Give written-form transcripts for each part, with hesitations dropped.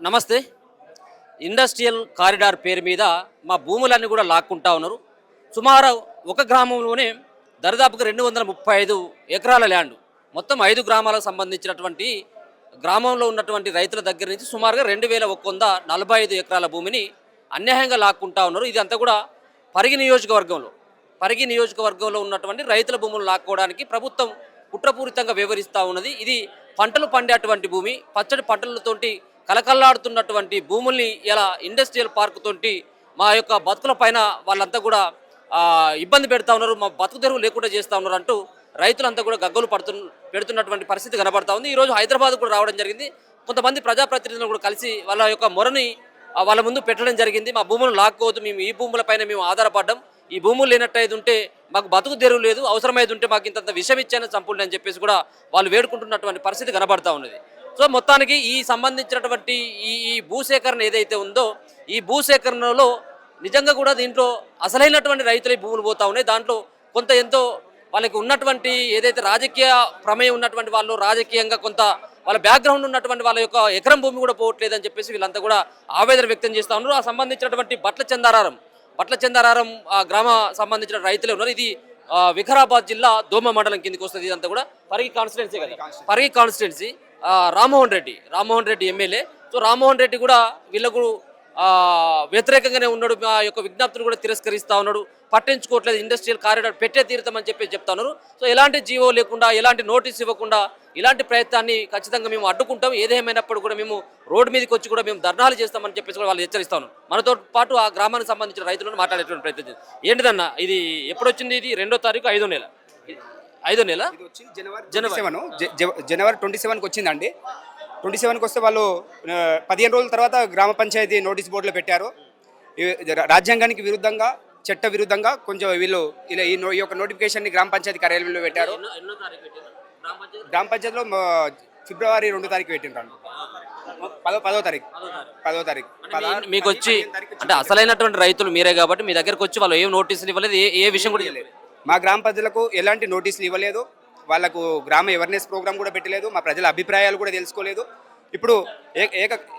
నమస్తే. Industrial corridor పేరు మీద మా భూములన్నీ కూడా లాక్కుంటా ఉన్నారు. సుమారు ఒక గ్రామంలోనే దరిదాపుగా 235 ఎకరాల ల్యాండ్, మొత్తం 5 గ్రామాలకు సంబంధించినటువంటి గ్రామంలో ఉన్నటువంటి రైతుల దగ్గర నుంచి సుమారుగా 2145 ఎకరాల భూమిని అన్యాయంగా లాక్కుంటా ఉన్నారు. ఇది అంతా కూడా పరిగి నియోజకవర్గంలో ఉన్నటువంటి రైతుల భూములు లాక్కోవడానికి ప్రభుత్వం కుట్రపూరితంగా వ్యవహరిస్తూ ఉన్నది. ఇది పంటలు పండేటువంటి భూమి, పచ్చడి పంటలతోటి కలకల్లాడుతున్నటువంటి భూముల్ని ఇలా ఇండస్ట్రియల్ పార్క్ తోటి మా యొక్క బతుకుల పైన వాళ్ళంతా కూడా ఇబ్బంది పెడతా ఉన్నారు, మా బతుకు తెరువు లేకుండా చేస్తూ ఉన్నారు అంటూ రైతులంతా కూడా గగ్గోలు పెడుతున్నటువంటి పరిస్థితి కనబడతా ఉంది. ఈరోజు హైదరాబాద్ కూడా రావడం జరిగింది. కొంతమంది ప్రజాప్రతినిధులను కూడా కలిసి వాళ్ళ యొక్క మొరని వాళ్ళ ముందు పెట్టడం జరిగింది. మా భూములను లాక్కోవద్దు, మేము ఈ భూములపైన మేము ఆధారపడ్డాం, ఈ భూములు లేనట్టయితే ఉంటే మాకు బతుకు తెరువు లేదు, అవసరమైతే ఉంటే మాకు ఇంత విషం ఇచ్చానని చంపుండి అని చెప్పేసి కూడా వాళ్ళు వేడుకుంటున్నటువంటి పరిస్థితి కనబడతా ఉన్నది. సో మొత్తానికి ఈ సంబంధించినటువంటి ఈ భూసేకరణ ఏదైతే ఉందో, ఈ భూసేకరణలో నిజంగా కూడా దీంట్లో అసలైనటువంటి రైతుల భూములు పోతా ఉన్నాయి. దాంట్లో కొంత ఎంతో వాళ్ళకి ఉన్నటువంటి ఏదైతే రాజకీయ ప్రమేయం ఉన్నటువంటి వాళ్ళు, రాజకీయంగా కొంత వాళ్ళ బ్యాక్గ్రౌండ్ ఉన్నటువంటి వాళ్ళ యొక్క ఎకరం భూమి కూడా పోవట్లేదని చెప్పేసి వీళ్ళంతా కూడా ఆవేదన వ్యక్తం చేస్తూ ఉన్నారు. ఆ సంబంధించినటువంటి బట్ల చందారారం గ్రామ సంబంధించిన రైతులే ఉన్నారు. ఇది వికారాబాద్ జిల్లా దోమ మండలం కిందకి వస్తుంది. ఇదంతా కూడా పరిగి కాన్స్టిట్యున్సీ కదా, Parigi constituency. Rammohan Reddy MLA. So Rammohan Reddy కూడా వీళ్ళకు వ్యతిరేకంగానే ఉన్నాడు, మా యొక్క విజ్ఞప్తులు కూడా తిరస్కరిస్తూ ఉన్నాడు, పట్టించుకోవట్లేదు, ఇండస్ట్రియల్ కారిడార్ పెట్టే తీరుతామని చెప్పి చెప్తా ఉన్నారు. సో ఎలాంటి జీవో లేకుండా, ఎలాంటి నోటీస్ ఇవ్వకుండా ఇలాంటి ప్రయత్నాన్ని ఖచ్చితంగా మేము అడ్డుకుంటాం, ఏదేమైనప్పుడు కూడా మేము రోడ్డు మీదకి వచ్చి కూడా మేము ధర్నాలు చేస్తామని చెప్పేసి కూడా వాళ్ళు హెచ్చరిస్తా ఉన్నారు. మనతో పాటు ఆ గ్రామానికి సంబంధించిన రైతులను మాట్లాడేటువంటి ప్రయత్నం ఏంటిదన్న, ఇది ఎప్పుడు వచ్చింది? ఇది 2వ తారీఖు 5వ నెల జనవరి 27కి వచ్చిందండి. 27కి వస్తే వాళ్ళు 15 రోజుల తర్వాత గ్రామ పంచాయతీ నోటీస్ బోర్డులో పెట్టారు. రాజ్యాంగానికి విరుద్ధంగా, చట్ట విరుద్ధంగా కొంచెం వీళ్ళు ఇలా ఈ యొక్క నోటిఫికేషన్ని గ్రామ పంచాయతీ కార్యాలయంలో పెట్టారు. గ్రామ పంచాయతీలో ఫిబ్రవరి 2వ తారీఖు పెట్టిండ్రు. 10వ తారీఖు మీకు వచ్చి అంటే అసలైనటువంటి రైతులు మీరే కాబట్టి మీ దగ్గరకు వచ్చి వాళ్ళు ఏం నోటీసులు ఇవ్వలేదు, ఏ విషయం కూడా ఇవ్వలేదు. మా గ్రామ ప్రజలకు ఎలాంటి నోటీసులు ఇవ్వలేదు, వాళ్ళకు గ్రామ అవేర్నెస్ ప్రోగ్రామ్ కూడా పెట్టలేదు, మా ప్రజల అభిప్రాయాలు కూడా తెలుసుకోలేదు. ఇప్పుడు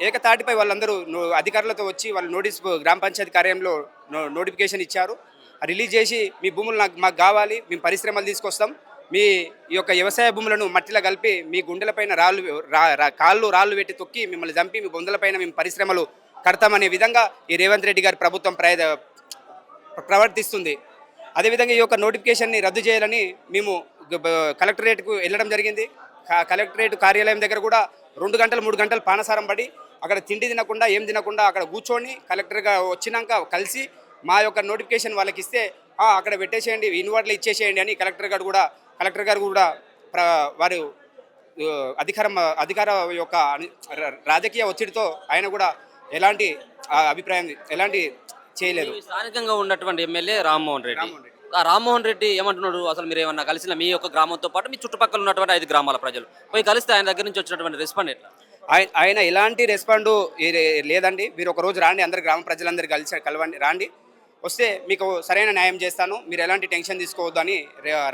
ఏకతాటిపై వాళ్ళందరూ అధికారులతో వచ్చి వాళ్ళు నోటీస్ గ్రామ పంచాయతీ కార్యాలయంలో నోటిఫికేషన్ ఇచ్చారు. రిలీజ్ చేసి మీ భూములు మాకు కావాలి, మేము పరిశ్రమలు తీసుకొస్తాం, మీ యొక్క వ్యవసాయ భూములను మట్టిలో కలిపి మీ గుండెలపైన రాళ్ళు పెట్టి తొక్కి మిమ్మల్ని చంపి మీ బొందలపైన మేము పరిశ్రమలు కడతామనే విధంగా ఈ రేవంత్ రెడ్డి గారి ప్రభుత్వం ప్రవర్తిస్తుంది. అదేవిధంగా ఈ యొక్క నోటిఫికేషన్ని రద్దు చేయాలని మేము కలెక్టరేట్కు వెళ్ళడం జరిగింది. కలెక్టరేట్ కార్యాలయం దగ్గర కూడా 2 గంటలు 3 గంటలు పానసారం పడి అక్కడ తిండి తినకుండా ఏం తినకుండా అక్కడ కూర్చొని కలెక్టర్గా వచ్చినాక కలిసి మా యొక్క నోటిఫికేషన్ వాళ్ళకి ఇస్తే అక్కడ పెట్టేసేయండి, ఇన్వర్ట్లో ఇచ్చేసేయండి అని కలెక్టర్ గారు కూడా వారు అధికార యొక్క రాజకీయ ఒత్తిడితో ఆయన కూడా ఎలాంటి అభిప్రాయం ఎలాంటి చేయలేదు. స్థానికంగా ఉన్నటువంటి ఎమ్మెల్యే రామ్మోహన్ రెడ్డి ఏమంటున్నాడు? అసలు మీరు ఏమన్నా కలిసిన మీ యొక్క గ్రామంతో పాటు మీ చుట్టుపక్కల ఉన్నటువంటి 5 గ్రామాల ప్రజలు పోయి కలిస్తే ఆయన దగ్గర నుంచి వచ్చినటువంటి రెస్పాండ్ ఎట్లా? ఆయన ఎలాంటి రెస్పాండ్ లేదండి. మీరు ఒక రోజు రాండి, అందరు గ్రామ ప్రజలందరూ కలవండి, రాండి, వస్తే మీకు సరైన న్యాయం చేస్తాను, మీరు ఎలాంటి టెన్షన్ తీసుకోవద్దు అని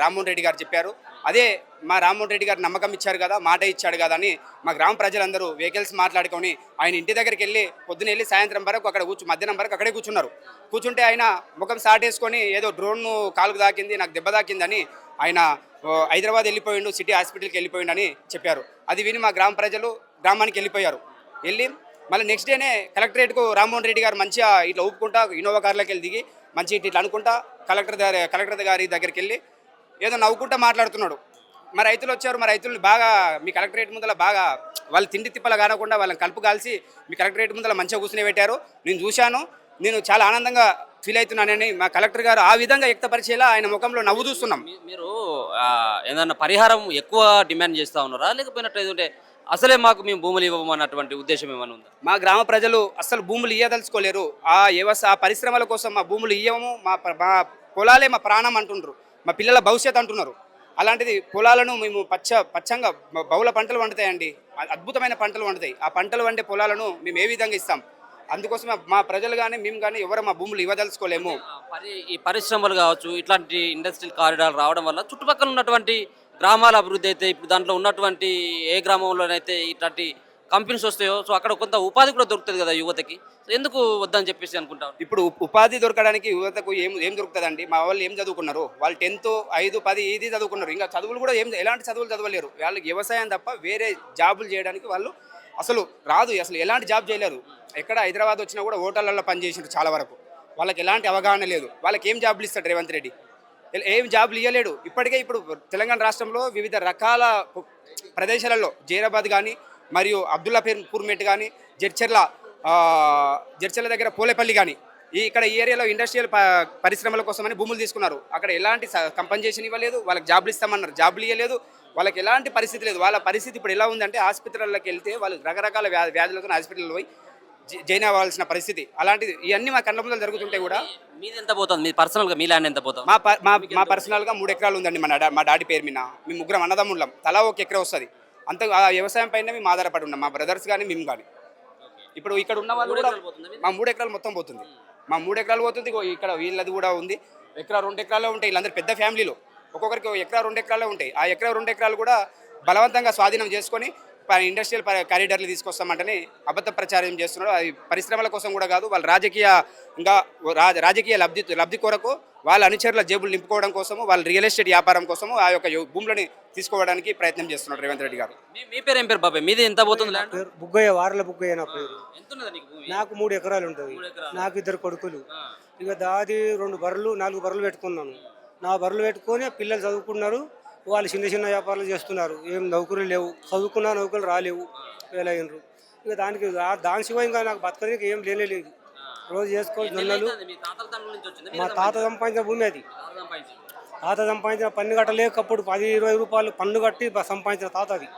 రామ్మోహన్ రెడ్డి గారు చెప్పారు. అదే మా రామ్మోహన్ రెడ్డి గారు నమ్మకం ఇచ్చారు కదా, మాట ఇచ్చాడు కదా అని మా గ్రామ ప్రజలందరూ వెహికల్స్ మాట్లాడుకొని ఆయన ఇంటి దగ్గరికి వెళ్ళి పొద్దున వెళ్ళి సాయంత్రం వరకు అక్కడ మధ్యాహ్నం వరకు అక్కడే కూర్చుంటే ఆయన ముఖం సాటేసుకొని ఏదో డ్రోన్ కాలుకు దాకింది, నాకు దెబ్బ దాకిందని ఆయన హైదరాబాద్ వెళ్ళిపోయిండు, సిటీ హాస్పిటల్కి వెళ్ళిపోయిండు అని చెప్పారు. అది విని మా గ్రామ ప్రజలు గ్రామానికి వెళ్ళి మళ్ళీ నెక్స్ట్ డేనే కలెక్టరేట్కు రామ్మోహన్ రెడ్డి గారు మంచిగా ఇట్లా ఊపుకుంటా ఇన్నోవా కార్లోకి వెళ్ళి దిగి మంచి ఇట్లా అనుకుంటా కలెక్టర్ గారి దగ్గరికి వెళ్ళి ఏదో నవ్వుకుంటా మాట్లాడుతున్నాడు. మా రైతులు వచ్చారు, మా రైతులను బాగా మీ కలెక్టరేట్ ముందర బాగా వాళ్ళు తిండి తిప్పలు కానకుండా వాళ్ళని కలుపు కాల్చి మీ కలెక్టరేట్ ముందర మంచిగా కూర్చుని పెట్టారు. నేను చూశాను, నేను చాలా ఆనందంగా ఫీల్ అవుతున్నానని మా కలెక్టర్ గారు ఆ విధంగా వ్యక్తపరిచేలా ఆయన ముఖంలో నవ్వు చూస్తున్నాం. మీరు ఏదన్నా పరిహారం ఎక్కువ డిమాండ్ చేస్తూ ఉన్నారా, లేకపోయినట్టు అసలే మాకు మేము భూములు ఇవ్వమన్నటువంటి ఉద్దేశం ఏమైనా ఉందా? మా గ్రామ ప్రజలు అసలు భూములు ఇవ్వదలుచుకోలేరు. ఆ పరిశ్రమల కోసం మా భూములు ఇవ్వము, మా పొలాలే మా ప్రాణం అంటుండ్రు, మా పిల్లల భవిష్యత్ అంటున్నారు. అలాంటిది పొలాలను మేము పచ్చంగా బహుళ పంటలు వండుతాయండి, అద్భుతమైన పంటలు వండుతాయి. ఆ పంటలు వండే పొలాలను మేము ఏ విధంగా ఇస్తాం? అందుకోసం మా ప్రజలు కానీ మేము కానీ ఎవరు మా భూములు ఇవ్వదలుచుకోలేము. ఈ పరిశ్రమలు కావచ్చు, ఇట్లాంటి ఇండస్ట్రియల్ కారిడార్ రావడం వల్ల చుట్టుపక్కల ఉన్నటువంటి గ్రామాల అభివృద్ధి అయితే, ఇప్పుడు దాంట్లో ఉన్నటువంటి ఏ గ్రామంలోనైతే ఇట్లాంటి కంపెనీస్ వస్తాయో సో అక్కడ కొంత ఉపాధి కూడా దొరుకుతుంది కదా యువతకి. సో ఎందుకు వద్దని చెప్పేసి అనుకుంటాను. ఇప్పుడు ఉపాధి దొరకడానికి యువతకు ఏం దొరుకుతుందండి? మా వాళ్ళు ఏం చదువుకున్నారు? వాళ్ళు 10th 5 10 ఇది చదువుకున్నారు. ఇంకా చదువులు కూడా ఎలాంటి చదువులు చదవలేరు. వాళ్ళకి వ్యవసాయం తప్ప వేరే జాబులు చేయడానికి వాళ్ళు అసలు రాదు. అసలు ఎలాంటి జాబ్ చేయలేరు. ఎక్కడ హైదరాబాద్ వచ్చినా కూడా హోటళ్ళల్లో పనిచేసారు చాలా వరకు. వాళ్ళకి ఎలాంటి అవగాహన లేదు. వాళ్ళకి ఏం జాబులు ఇస్తాడు రేవంత్ రెడ్డి? ఏం జాబులు ఇవ్వలేడు. ఇప్పటికే ఇప్పుడు తెలంగాణ రాష్ట్రంలో వివిధ రకాల ప్రదేశాలలో జైరాబాద్ కానీ మరియు అబ్దుల్లాపూర్మేట్ కానీ జడ్చర్ల జడ్చర్ల దగ్గర పోలేపల్లి కానీ ఇక్కడ ఈ ఏరియాలో ఇండస్ట్రియల్ పరిశ్రమల కోసమని భూములు తీసుకున్నారు. అక్కడ ఎలాంటి కంపెన్సేషన్ ఇవ్వలేదు. వాళ్ళకి జాబులు ఇస్తామన్నారు, జాబులు ఇవ్వలేదు. వాళ్ళకి ఎలాంటి పరిస్థితి లేదు. వాళ్ళ పరిస్థితి ఇప్పుడు ఎలా ఉందంటే ఆసుపత్రులకు వెళ్తే వాళ్ళు రకరకాల వ్యాధులతో హాస్పిటల్లో పోయి జాయిన్ అవ్వాల్సిన పరిస్థితి. అలాంటిది ఇవన్నీ మా కళ్ళ ముందు జరుగుతుంటే కూడా మీది ఎంత పోతుంది? మీ పర్సనల్గా మీ ల్యాండ్ ఎంత పోతుంది? మా పర్సనల్గా 3 ఎకరాలు ఉందండి మా డాడీ పేరు మీద. మేము 3 అన్నదమ్ముళ్ళం, తలా 1 ఎకరా వస్తుంది. అంత ఆ వ్యవసాయం పైన మేము ఆధారపడి ఉన్నాం, మా బ్రదర్స్ కానీ మేము కానీ. ఇప్పుడు ఇక్కడ ఉన్న వాళ్ళు కూడా మా 3 ఎకరాలు మొత్తం పోతుంది. మా 3 ఎకరాలు పోతుంది. ఇక్కడ వీళ్ళది కూడా ఉంది. ఎకరా 2 ఎకరాలే ఉంటాయి. వీళ్ళందరూ పెద్ద ఫ్యామిలీలో ఒక్కొక్కరికి ఎకరా 2 ఎకరాలే ఉంటాయి. ఆ ఎకరా 2 ఎకరాలు కూడా బలవంతంగా స్వాధీనం చేసుకొని ఇండస్ట్రియల్ కారిడార్లు తీసుకొస్తామంటేనే అబద్ధ ప్రచారం చేస్తున్నారు. అది పరిశ్రమల కోసం కూడా కాదు, వాళ్ళ రాజకీయ లబ్ధి కొరకు వాళ్ళ అనుచరుల జేబులు నింపుకోవడం కోసము, వాళ్ళ రియల్ ఎస్టేట్ వ్యాపారం కోసము ఆ యొక్క భూములని తీసుకోవడానికి ప్రయత్నం చేస్తున్నారు రేవంత్ రెడ్డి గారు. మీ పేరు ఏం పేరు బాబాయ్? మీది ఎంత పోతుంది ల్యాండ్? బుగ్గయ్య, వారల బుగ్గయ్య నా పేరు. ఎంత ఉన్నది నీకు భూమి? నాకు 3 ఎకరాలు ఉంటుంది. నాకు 2 కొడుకులు. ఇక దాది 2 బర్రెలు 4 బర్రెలు పెట్టుకున్నాను. నా బర్రెలు పెట్టుకొని పిల్లలు చదువుకున్నారు. వాళ్ళు చిన్న చిన్న వ్యాపారాలు చేస్తున్నారు. ఏం నౌకరులు లేవు, చదువుకున్న నౌకరులు రాలేవు, వేలయ్యారు. ఇక దాని శివ ఇంకా నాకు బతకడానికి ఏం లేదు. రోజు చేసుకోవాలి జొన్నలు. మా తాత సంపాదించిన భూమి అది. తాత సంపాదించిన పన్ను కట్టలేకప్పుడు 10-20 రూపాయలు పన్ను కట్టి సంపాదించిన తాత అది.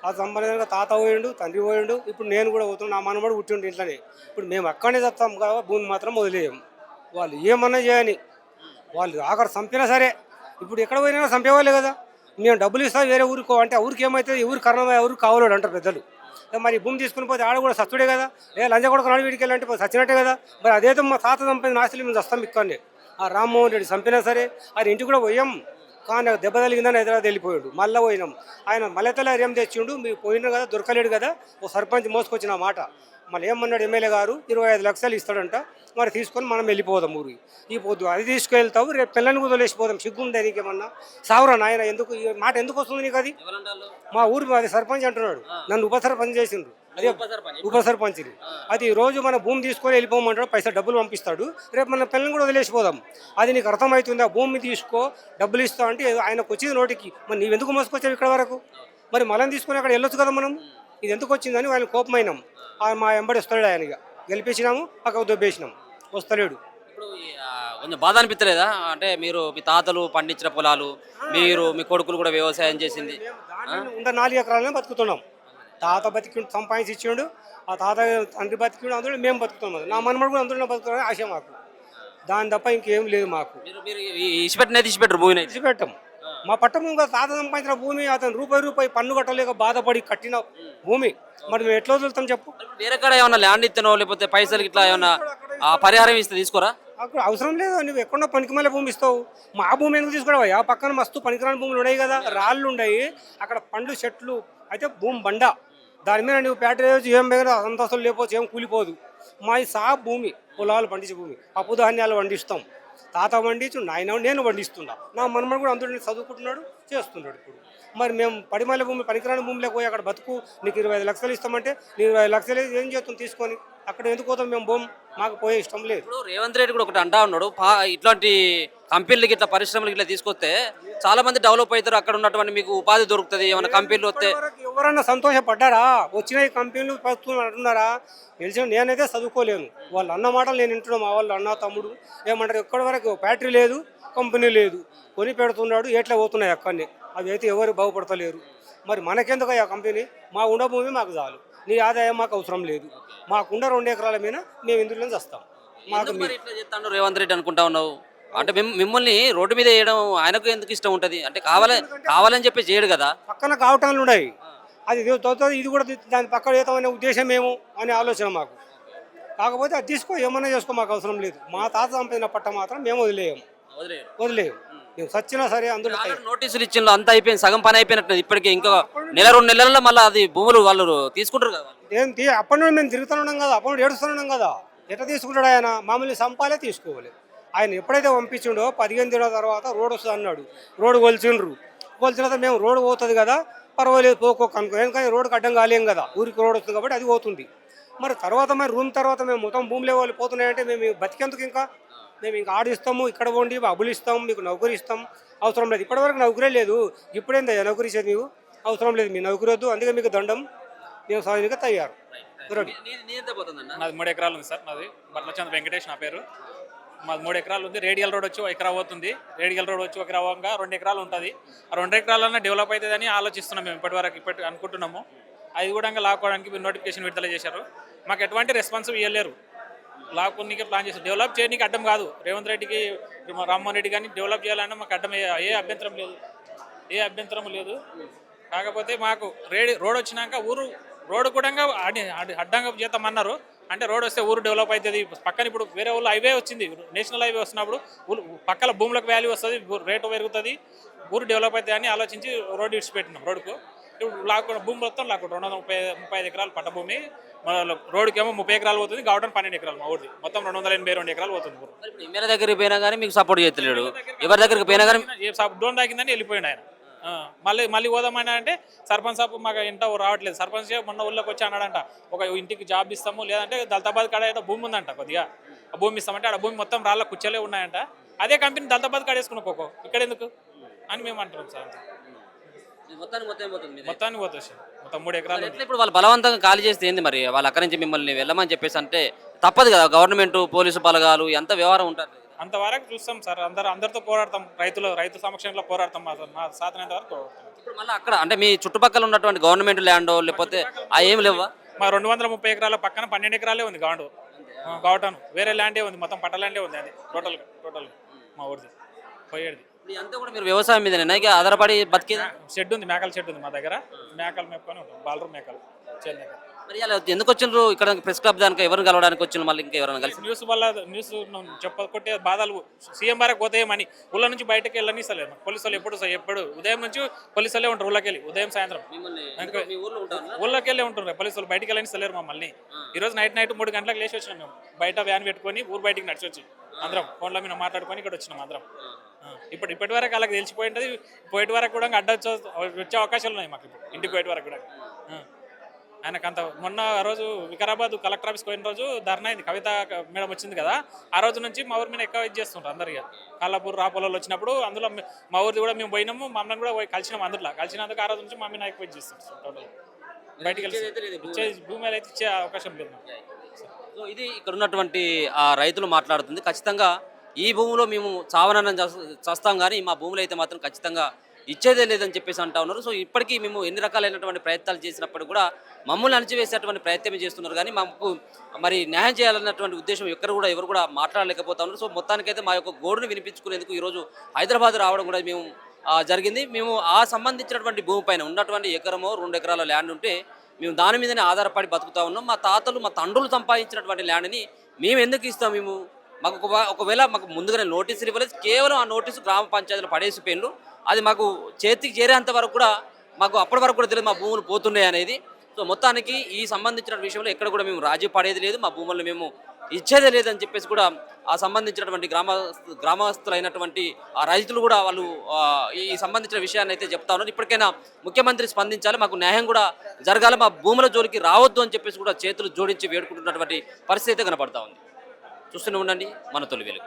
ఆ సంపాదించిన తాత పోయిండు, తండ్రి పోయిండు. ఇప్పుడు నేను కూడా పోతున్నాను. నా మనవడు పుట్టిండు ఇంట్లోనే. ఇప్పుడు మేము అక్కడనే చస్తాం కదా, భూమి మాత్రం వదిలేయం. వాళ్ళు ఏమన్నా చేయని, వాళ్ళు ఆఖరి చంపినా సరే. ఇప్పుడు ఎక్కడ పోయినా చంపేవాళ్ళే కదా. నేను డబ్బులు ఇస్తా వేరే ఊరికో అంటే ఆ ఊరికి ఏమైతే ఎవరు కరణం ఎవరు కావాలోడు అంటారు పెద్దలు. మరి భూమి తీసుకుని పోతే ఆడ కూడా సచ్చుడే కదా. లంచ కూడా నాడు వీడికి వెళ్ళంటే సచ్చినట్టే కదా. మరి అదేదో మా తాత చంపిన ఆస్తులు మేము చస్తాం ఇక్కడనే. ఆ రామ్మోహన్ రెడ్డి చంపినా సరే ఆయన ఇంటికి కూడా పోయాం. కానీ దెబ్బ తగిలిందని హైదరాబాద్ వెళ్ళిపోయాడు. మళ్ళీ పోయినాం. ఆయన మళ్ళీ ఏం తెచ్చిండు, మీరు పోయినారు కదా, దొరకలేడు కదా. ఓ సర్పంచ్ మోసుకొచ్చిన మాట. మళ్ళీ ఏమన్నాడు ఎమ్మెల్యే గారు 25 లక్షలు ఇస్తాడంట, మరి తీసుకొని మనం వెళ్ళిపోదాం ఊరికి. ఈ పొద్దు అది తీసుకెళ్తావు, రేపు పిల్లల్ని కూడా వదిలేసిపోదాం. సిగ్గుండే నీకేమన్నా? సావురా నాయన, ఎందుకు ఈ మాట ఎందుకు వస్తుంది నీకు? అది మా ఊరు అది సర్పంచ్ అంటున్నాడు. నన్ను ఉప సర్పంచ్ చేసిండ్రు. అదే ఉప సర్పంచ్ని. అది రోజు మన భూమి తీసుకొని వెళ్ళిపోమంటాడు, పైసా డబ్బులు పంపిస్తాడు. రేపు మన పిల్లల్ని కూడా వదిలేసిపోదాం. అది నీకు అర్థమవుతుంది? ఆ భూమి తీసుకో, డబ్బులు ఇస్తా అంటే ఆయనకు వచ్చింది నోటికి. మరి నీవెందుకు మోసుకొచ్చావు ఇక్కడ వరకు? మరి మనం తీసుకొని అక్కడ వెళ్ళొచ్చు కదా మనం. ఇది ఎందుకు వచ్చిందని ఆయన కోపమైనాం. మా ఎంబడి వస్తాడు. ఆయన గెలిపించినాము, పక్కకు దొబ్బేసినాం, వస్తలేడు. ఇప్పుడు కొంచెం బాధ అనిపించలేదా? అంటే మీరు మీ తాతలు పండించిన పొలాలు, మీరు మీ కొడుకులు కూడా వ్యవసాయం చేసింది. ఉన్న 4 ఎకరాలనే బతుకుతున్నాం. తాత బతికిండు, సంపాదించి ఇచ్చిండు. ఆ తాత తండ్రి బతికిండు, అందులో మేము బతుకుతున్నాం. నా మనమడు కూడా అందులో బతుకుతామని ఆశ మాకు. దాని తప్ప ఇంకేం లేదు మాకు. మీరు ఇచ్చిపెట్టరు భూమిని? ఇచ్చిపెట్టాం. మా పట్టము తాత సంపాదించిన భూమి, అతను రూపాయి పన్ను కట్టలేక బాధపడి కట్టిన భూమి. మరి మేము ఎట్లా వదులుతాం చెప్పు? వేరే కాడ ఏమన్నా ల్యాండ్ ఇస్తానో లేకపోతే పైసలు ఇట్లా ఏమన్నా పరిహారం ఇస్తే తీసుకోరా? అక్కడ అవసరం లేదు. నువ్వు ఎక్కడో పనికి మళ్ళీ భూమి ఇస్తావు. మా భూమి ఎందుకు తీసుకోవడం? ఆ పక్కన మస్తు పనికిరాని భూములు ఉన్నాయి కదా, రాళ్ళు ఉన్నాయి అక్కడ, పండ్లు చెట్లు అయితే భూమి బండ. దాని మీద నువ్వు పేట ఏం మీద అంతస్తులు లేకపోతే ఏం కూలిపోదు. మా భూమి, పొలాలు పండించే భూమి, పప్పు ధాన్యాలు పండిస్తాం. తాత పండించు, నేను పండిస్తున్నా. నా మనమడు కూడా అందరూ చదువుకుంటున్నాడు, చేస్తున్నాడు. ఇప్పుడు మరి మేము పడిమల్ల భూమి, పనికిరాని భూమిలోకి పోయి అక్కడ బతుకు, నీకు 25 లక్షలు ఇస్తామంటే నీ 25 లక్షలు ఏం చేస్తాం తీసుకొని? అక్కడ ఎందుకు పోతాం మేము? భూమి మాకు పోయే ఇష్టం లేదు. ఇప్పుడు రేవంత్ రెడ్డి కూడా ఒకటి అంటా ఉన్నాడు, ఇట్లాంటి కంపెనీలకి ఇట్లా పరిశ్రమలకి ఇట్లా తీసుకొస్తే చాలా మంది డెవలప్ అవుతారు, అక్కడ ఉన్నటువంటి మీకు ఉపాధి దొరుకుతుంది, ఏమైనా కంపెనీలు వస్తే. ఎవరన్నా సంతోషపడ్డారా? వచ్చిన ఈ కంపెనీలు అంటున్నారా? తెలిసిన నేనైతే చదువుకోలేను. వాళ్ళు అన్న మాటలు నేను వింటున్నాను. మా వాళ్ళు అన్న తమ్ముడు ఏమంటారు, ఎక్కడి వరకు ఫ్యాక్టరీ లేదు, కంపెనీ లేదు, కొని పెడుతున్నాడు, ఎట్లా పోతున్నాయి అక్కడనే. అవి అయితే ఎవరు బాగుపడతలేరు. మరి మనకెందుకు ఆ కంపెనీ? మా ఉండ భూమి మాకు చాలు, నీ ఆదాయం మాకు అవసరం లేదు. మాకుండ 2 ఎకరాల మీద మేము ఇందులో వస్తాం. మాకు ఇట్లా చెప్తాను రేవంత్ రెడ్డి అనుకుంటా ఉన్నావు అంటే మిమ్మల్ని రోడ్డు మీద వేయడం ఆయనకు ఎందుకు ఇష్టం ఉంటుంది? అంటే కావాలని చెప్పి చేయడు కదా. పక్కన కావటాలు ఉన్నాయి, అది ఇది కూడా దాని పక్కన వేద్దామనే ఉద్దేశం ఏమో అనే ఆలోచన మాకు. కాకపోతే అది తీసుకో, ఏమన్నా చేసుకో, మాకు అవసరం లేదు. మా తాత సంపాదించిన పట్ట మాత్రం మేము వదిలేయము. మేము సచ్చినా సరే అందులో నోటీసులు ఇచ్చిన అంతా అయిపోయింది, సగం పని అయిపోయినట్టు ఇప్పటికే ఇంకా నెల 2 నెలల్లో మళ్ళీ అది భూములు వాళ్ళు తీసుకుంటారు కదా. ఏంటి అప్పటి నుండి మేము తిరుగుతూనే ఉన్నాం కదా, అప్పటి నుండి ఏడుస్తున్నాం కదా. ఎట్లా తీసుకుంటాడు ఆయన? మామూలు సంపాలే తీసుకోవాలి. ఆయన ఎప్పుడైతే పంపించిండో 15 దినాల తర్వాత రోడ్ వస్తుంది అన్నాడు. రోడ్డు కొలిచిండ్రు. కొలిచిన తర్వాత మేము రోడ్డు పోతుంది కదా, పర్వాలేదు పోకోక అనుకో, ఎందుకంటే రోడ్డుకి అడ్డం కాలేం కదా, ఊరికి రోడ్ వస్తుంది కాబట్టి అది పోతుంది. మరి తర్వాత మరి రూమ్ తర్వాత మేము మొత్తం భూమిలో వాళ్ళు పోతున్నాయంటే మేము బతికేందుకు ఇంకా? మేము ఇంకా ఆడిస్తాము, ఇక్కడ పోండి అబ్బులు ఇస్తాం, మీకు నౌకరీ ఇస్తాం, అవసరం లేదు. ఇప్పటివరకు నౌకరీ లేదు, ఇప్పుడేందా నౌకరీ ఇచ్చేది? మీకు అవసరం లేదు, మీ నౌకరీ వద్దు, అందుకే మీకు దండం, మేము సైనిక తయారు. నీది ఎంత పోతుందన్న? నాది 3 ఎకరాలు ఉంది సార్. నాది బట్లచంద్ర వెంకటేష్ నా పేరు. మాది 3 ఎకరాలు ఉంది. రేడియల్ రోడ్ వచ్చి 1 ఎకరా పోతుంది. రేడియల్ రోడ్ వచ్చి 1 ఎకరా పోగా 2 ఎకరాలు ఉంటుంది. ఆ 2 ఎకరాలన్నా డెవలప్ అవుతుందని ఆలోచిస్తున్నాం మేము ఇప్పటి అనుకుంటున్నాము. అది కూడా లాక్కోవడానికి మీరు నోటిఫికేషన్ విడుదల చేశారు. మాకు ఎటువంటి రెస్పాన్స్ ఇవ్వలేరు. లాక్కోనికే ప్లాన్ చేశారు. డెవలప్ చేయడానికి అడ్డం కాదు. రేవంత్ రెడ్డికి రామ్మోహన్ రెడ్డి కానీ డెవలప్ చేయాలన్నా మాకు అడ్డం ఏ అభ్యంతరం లేదు. కాకపోతే మాకు రోడ్ వచ్చినాక రోడ్డు కూడా అడ్డంగా చేస్తామన్నారు. అంటే రోడ్ వస్తే ఊరు డెవలప్ అవుతుంది. పక్కన ఇప్పుడు వేరే ఊళ్ళో హైవే వచ్చింది, నేషనల్ హైవే వస్తున్నప్పుడు పక్కల భూములకు వాల్యూ వస్తుంది, రేటు పెరుగుతుంది, ఊరు డెవలప్ అవుతుంది అని ఆలోచించి రోడ్డు విడిచిపెట్టినాం. రోడ్డుకు ఇప్పుడు భూమి మొత్తం 235 ఎకరాలు పట్ట భూమి. రోడ్డుకి ఏమో 30 ఎకరాలు పోతుంది, గావటం 12 ఎకరాలు. మా ఊరిది మొత్తం 282 ఎకరాలు పోతుంది. ఎమ్మెల్యే దగ్గరికి పోయినా కానీ మీకు సపోర్ట్ చేయలేడు. ఎవరి దగ్గరికి పోయినా కానీ డోన్ తాకిందని వెళ్ళిపోయింది ఆయన. మళ్ళీ పోదామని అంటే సర్పంచ్ సాబ్ మాకు ఇంట రావట్లేదు. సర్పంచ్ మొన్న ఊళ్ళోకి వచ్చి అన్నాడంట, ఒక ఇంటికి జాబ్ ఇస్తాము, లేదంటే దళితాబాద్ కాడ ఏదో భూమి ఉందంట, కొద్దిగా ఆ భూమి ఇస్తామంటే ఆడ భూమి మొత్తం రాళ్ళ కుచ్చలే ఉన్నాయంట. అదే కంపెనీ దళితాబాద్ కాడ వేసుకున్న కోకో ఇక్కడ ఎందుకు అని మేము అంటున్నాం సార్. మొత్తానికి పోతుంది సార్. మొత్తం 3 ఎకరాలు. ఇప్పుడు వాళ్ళు బలవంతంగా ఖాళీ చేస్తే ఏంది మరి? వాళ్ళు అక్కడి నుంచి మిమ్మల్ని వెళ్ళమని చెప్పేసి అంటే తప్పదు కదా, గవర్నమెంట్ పోలీసు బలగాలు ఎంత వ్యవహారం ఉంటారు. అంతవరకు చూస్తాం సార్. అందరితో పోరాడతాం, రైతు సమక్షంలో పోరాడతాం. మా సాధనంత వరకు పోరాడతాం. ఇప్పుడు మళ్ళీ అక్కడ అంటే మీ చుట్టుపక్కల ఉన్నటువంటి గవర్నమెంట్ ల్యాండ్ లేకపోతే ఆ ఏమి లేవా? మా 230 ఎకరాల పక్కన 12 ఎకరాలే ఉంది గావటాను. వేరే ల్యాండే ఉంది, మొత్తం పట్ట ల్యాండే ఉంది. అది టోటల్గా మా ఊరిది పోయేది. అంతా కూడా మీరు వ్యవసాయం మీద ఆధారపడి బతికేది? షెడ్ ఉంది, మేకల షెడ్ ఉంది మా దగ్గర. మేకలు మేపుకొని ఉంటాం, బాలరు మేకలు చేను దగ్గర. మరి అలా ఎందుకు వచ్చిండ్రు ఇక్కడ ప్రెస్ క్లబ్ దానికి? ఎవరిని కలవడానికి వచ్చిండ్రు? మళ్ళీ ఇంకా ఎవరైనా కలిసి న్యూస్ చెప్పకొట్టే బాధలు సీఎం వరకు పోతాయేమని ఊళ్ళ నుంచి బయటకు వెళ్ళనిస్తలేదు. పోలీసు వాళ్ళు ఎప్పుడు ఉదయం నుంచి పోలీసు వాళ్ళే ఉంటారు. ఊళ్ళకి వెళ్ళి ఉదయం సాయంత్రం ఊళ్ళకి వెళ్ళి ఉంటున్నారు. పోలీసు వాళ్ళు బయటకు వెళ్ళనిస్తలేరు మమ్మల్ని. ఈరోజు నైట్ 3 గంటలకు లేచి వచ్చినాం మేము. బయట వ్యాన్ పెట్టుకొని ఊరు బయటికి నడిచి వచ్చి అందరం ఫోన్లో మీద మాట్లాడుకొని ఇక్కడ వచ్చినాం అందరం. ఇప్పటి వరకు అలాగ తెలిసిపోయింది. పోయేటి వరకు కూడా వచ్చే అవకాశాలు ఉన్నాయి మాకు. ఇప్పుడు ఇంటికి పోయేటి వరకు కూడా ఆయనకంత మొన్న రోజు వికారాబాద్ కలెక్టర్ ఆఫీస్కి పోయిన రోజు ధర్నా అయింది. కవిత మేడం వచ్చింది కదా, ఆ రోజు నుంచి మా ఊరి మీద ఎక్కువ ఇది చేస్తుంటారు అందరిగా. కాళ్ళపూర్ రాపోలలో వచ్చినప్పుడు అందులో మా ఊరిది కూడా మేము పోయినాము, మమ్మల్ని కూడా పోయి కలిసినాం. అందులో కలిసినందుకు ఆ రోజు నుంచి మా మీద ఎక్కువ ఇది చేస్తుంటారు. టోటల్ బయటికి ఇచ్చే భూమి మీద అయితే ఇచ్చే అవకాశం లేదు. సో ఇది ఇక్కడ ఉన్నటువంటి రైతులు మాట్లాడుతుంది. ఖచ్చితంగా ఈ భూమిలో మేము చావనని చేస్తాం కానీ మా భూములు అయితే మాత్రం ఖచ్చితంగా ఇచ్చేదే లేదని చెప్పేసి అంటా ఉన్నారు. సో ఇప్పటికీ మేము ఎన్ని రకాలైనటువంటి ప్రయత్నాలు చేసినప్పుడు కూడా మమ్మల్ని అణచివేసేటువంటి ప్రయత్నం చేస్తున్నారు కానీ మాకు మరి న్యాయం చేయాలన్నటువంటి ఉద్దేశం ఎవరు కూడా మాట్లాడలేకపోతా ఉన్నారు. సో మొత్తానికైతే మా యొక్క గోడును వినిపించుకునేందుకు ఈరోజు హైదరాబాద్ రావడం కూడా మేము జరిగింది. మేము ఆ సంబంధించినటువంటి భూమిపైన ఉన్నటువంటి 1 ఎకరమో 2 ఎకరాల ల్యాండ్ ఉంటే మేము దాని మీదనే ఆధారపడి బతుకుతా ఉన్నాం. మా తాతలు మా తండ్రులు సంపాదించినటువంటి ల్యాండ్ని మేము ఎందుకు ఇస్తాం? మాకు ఒకవేళ మాకు ముందుగానే నోటీసులు ఇవ్వలేదు, కేవలం ఆ నోటీసు గ్రామ పంచాయతీలో పడేసిపోయిండ్రు. అది మాకు చేతికి చేరేంత వరకు కూడా మాకు అప్పటి వరకు కూడా తెలియదు మా భూములు పోతున్నాయి అనేది. సో మొత్తానికి ఈ సంబంధించిన విషయంలో ఎక్కడ కూడా మేము రాజీ పడేది లేదు, మా భూములను మేము ఇచ్చేదే లేదని చెప్పేసి కూడా ఆ సంబంధించినటువంటి గ్రామస్తులైనటువంటి ఆ రైతులు కూడా వాళ్ళు ఈ సంబంధించిన విషయాన్ని అయితే చెప్తా ఉన్నారు. ఇప్పటికైనా ముఖ్యమంత్రి స్పందించాలి, మాకు న్యాయం కూడా జరగాలి, మా భూముల జోలికి రావద్దు అని చెప్పేసి కూడా చేతులు జోడించి వేడుకుంటున్నటువంటి పరిస్థితి అయితే కనపడతా ఉంది. చూస్తూనే ఉండండి మన తొలి వెలుగు.